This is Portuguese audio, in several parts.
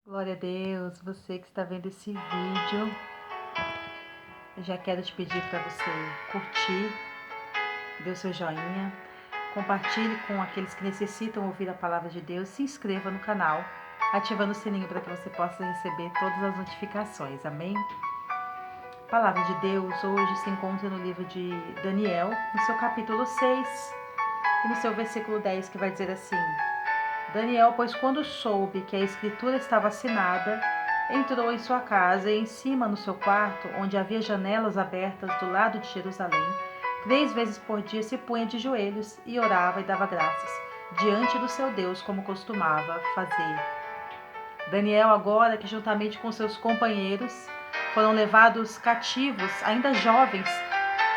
Glória a Deus, você que está vendo esse vídeo, eu já quero te pedir para você curtir, dê o seu joinha, compartilhe com aqueles que necessitam ouvir a palavra de Deus, se inscreva no canal, ativando o sininho para que você possa receber todas as notificações, amém? A palavra de Deus hoje se encontra no livro de Daniel, no seu capítulo 6 e no seu versículo 10, que vai dizer assim: Daniel, pois quando soube que a escritura estava assinada, entrou em sua casa e em cima no seu quarto, onde havia janelas abertas do lado de Jerusalém, 3 vezes por dia se punha de joelhos e orava e dava graças diante do seu Deus, como costumava fazer. Daniel, agora que juntamente com seus companheiros foram levados cativos, ainda jovens,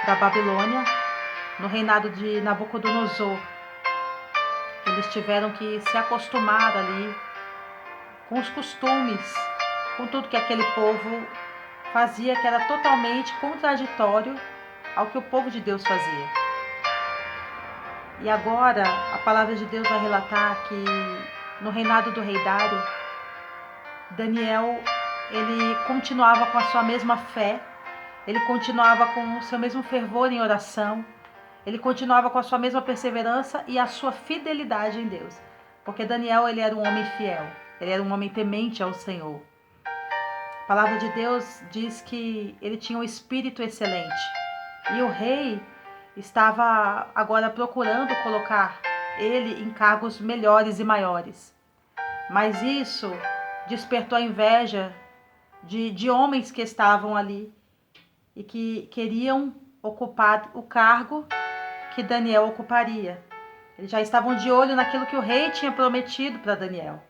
da Babilônia, no reinado de Nabucodonosor, eles tiveram que se acostumar ali com os costumes, com tudo que aquele povo fazia, que era totalmente contraditório ao que o povo de Deus fazia. E agora a palavra de Deus vai relatar que no reinado do rei Dário, Daniel, ele continuava com a sua mesma fé, ele continuava com o seu mesmo fervor em oração, ele continuava com a sua mesma perseverança e a sua fidelidade em Deus. Porque Daniel, ele era um homem fiel, ele era um homem temente ao Senhor. A palavra de Deus diz que ele tinha um espírito excelente. E o rei estava agora procurando colocar ele em cargos melhores e maiores. Mas isso despertou a inveja de homens que estavam ali e que queriam ocupar o cargo que Daniel ocuparia. Eles já estavam de olho naquilo que o rei tinha prometido para Daniel.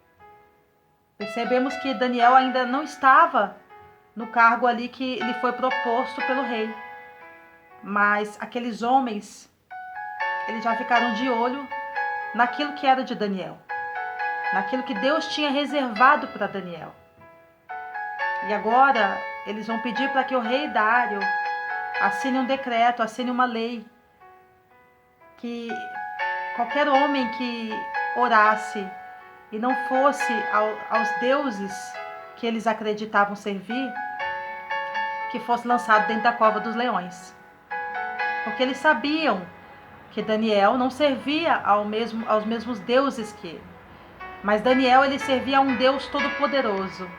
Percebemos que Daniel ainda não estava no cargo ali que lhe foi proposto pelo rei. Mas aqueles homens, eles já ficaram de olho naquilo que era de Daniel, naquilo que Deus tinha reservado para Daniel. E agora eles vão pedir para que o rei Dário assine um decreto, assine uma lei, que qualquer homem que orasse e não fosse aos deuses que eles acreditavam servir, que fosse lançado dentro da cova dos leões. Porque eles sabiam que Daniel não servia aos mesmos deuses que ele. Mas Daniel, ele servia a um Deus todo-poderoso,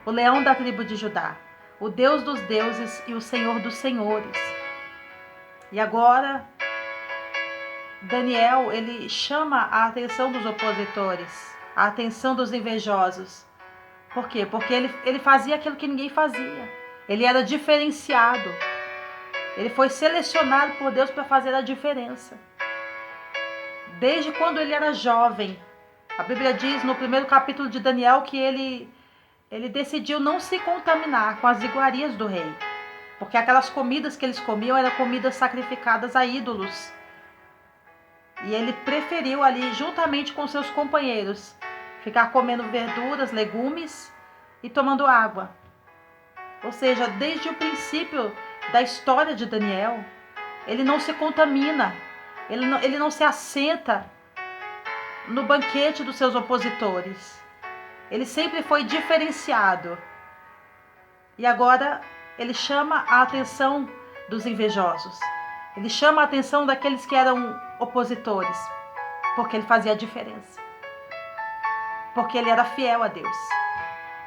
o leão da tribo de Judá, o Deus dos deuses e o Senhor dos senhores. E agora Daniel, ele chama a atenção dos opositores, a atenção dos invejosos. Por quê? Porque ele fazia aquilo que ninguém fazia. Ele era diferenciado. Ele foi selecionado por Deus para fazer a diferença. Desde quando ele era jovem, a Bíblia diz no primeiro capítulo de Daniel que ele decidiu não se contaminar com as iguarias do rei. Porque aquelas comidas que eles comiam eram comidas sacrificadas a ídolos. E ele preferiu ali, juntamente com seus companheiros, ficar comendo verduras, legumes e tomando água. Ou seja, desde o princípio da história de Daniel, ele não se contamina, ele não se assenta no banquete dos seus opositores. Ele sempre foi diferenciado. E agora ele chama a atenção dos invejosos. Ele chama a atenção daqueles que eram opositores, porque ele fazia a diferença. Porque ele era fiel a Deus.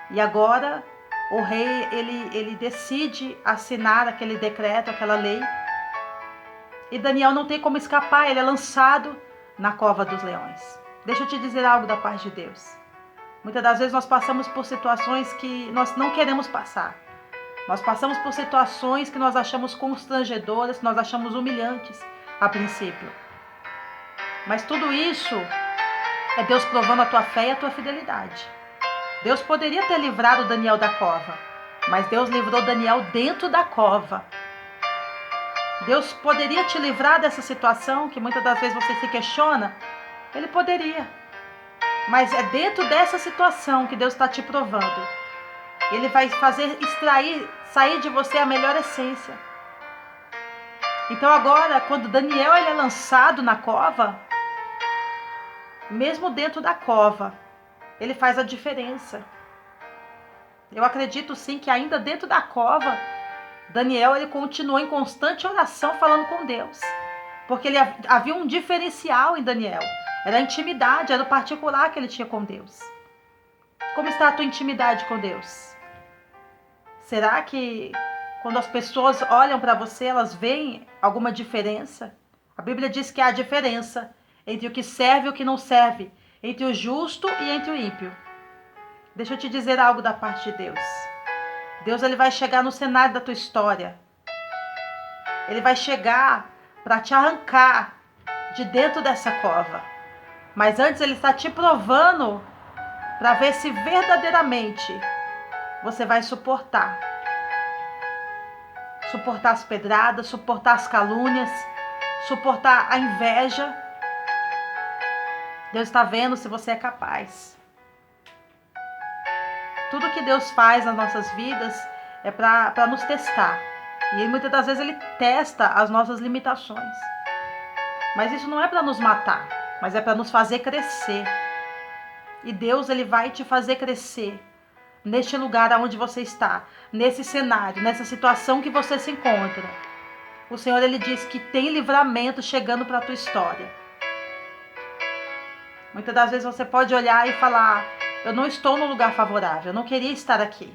E agora o rei, ele decide assinar aquele decreto, aquela lei. E Daniel não tem como escapar, ele é lançado na cova dos leões. Deixa eu te dizer algo da parte de Deus. Muitas das vezes nós passamos por situações que nós não queremos passar. Nós passamos por situações que nós achamos constrangedoras, que nós achamos humilhantes a princípio. Mas tudo isso é Deus provando a tua fé e a tua fidelidade. Deus poderia ter livrado Daniel da cova, mas Deus livrou Daniel dentro da cova. Deus poderia te livrar dessa situação que muitas das vezes você se questiona? Ele poderia. Mas é dentro dessa situação que Deus está te provando. Ele vai fazer sair de você a melhor essência. Então agora, quando Daniel ele é lançado na cova, mesmo dentro da cova, ele faz a diferença. Eu acredito sim que ainda dentro da cova, Daniel ele continuou em constante oração falando com Deus. Porque havia um diferencial em Daniel. Era a intimidade, era o particular que ele tinha com Deus. Como está a tua intimidade com Deus? Será que quando as pessoas olham para você, elas veem alguma diferença? A Bíblia diz que há diferença entre o que serve e o que não serve, entre o justo e entre o ímpio. Deixa eu te dizer algo da parte de Deus. Deus ele vai chegar no cenário da tua história. Ele vai chegar para te arrancar de dentro dessa cova. Mas antes ele está te provando para ver se verdadeiramente você vai suportar. Suportar as pedradas, suportar as calúnias, suportar a inveja. Deus está vendo se você é capaz. Tudo que Deus faz nas nossas vidas é para nos testar. E muitas das vezes ele testa as nossas limitações. Mas isso não é para nos matar, mas é para nos fazer crescer. E Deus ele vai te fazer crescer neste lugar onde você está, nesse cenário, nessa situação que você se encontra. O Senhor ele diz que tem livramento chegando para a tua história. Muitas das vezes você pode olhar e falar: eu não estou no lugar favorável, eu não queria estar aqui.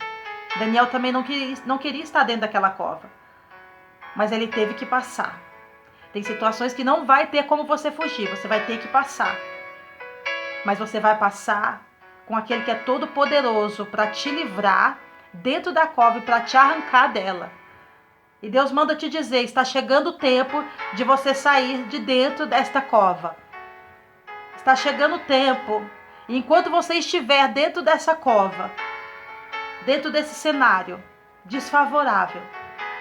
Daniel também não queria estar dentro daquela cova. Mas ele teve que passar. Tem situações que não vai ter como você fugir, você vai ter que passar. Mas você vai passar com aquele que é todo poderoso para te livrar dentro da cova e para te arrancar dela. E Deus manda te dizer: está chegando o tempo de você sair de dentro desta cova. Está chegando o tempo. E enquanto você estiver dentro dessa cova, dentro desse cenário desfavorável,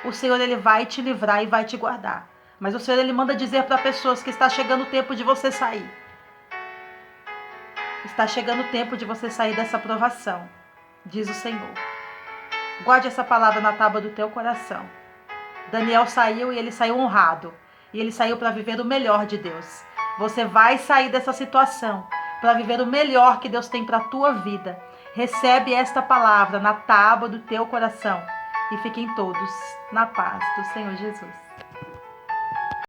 o Senhor ele vai te livrar e vai te guardar. Mas o Senhor ele manda dizer para pessoas que está chegando o tempo de você sair. Está chegando o tempo de você sair dessa provação, diz o Senhor. Guarde essa palavra na tábua do teu coração. Daniel saiu e ele saiu honrado. E ele saiu para viver o melhor de Deus. Você vai sair dessa situação para viver o melhor que Deus tem para a tua vida. Recebe esta palavra na tábua do teu coração. E fiquem todos na paz do Senhor Jesus.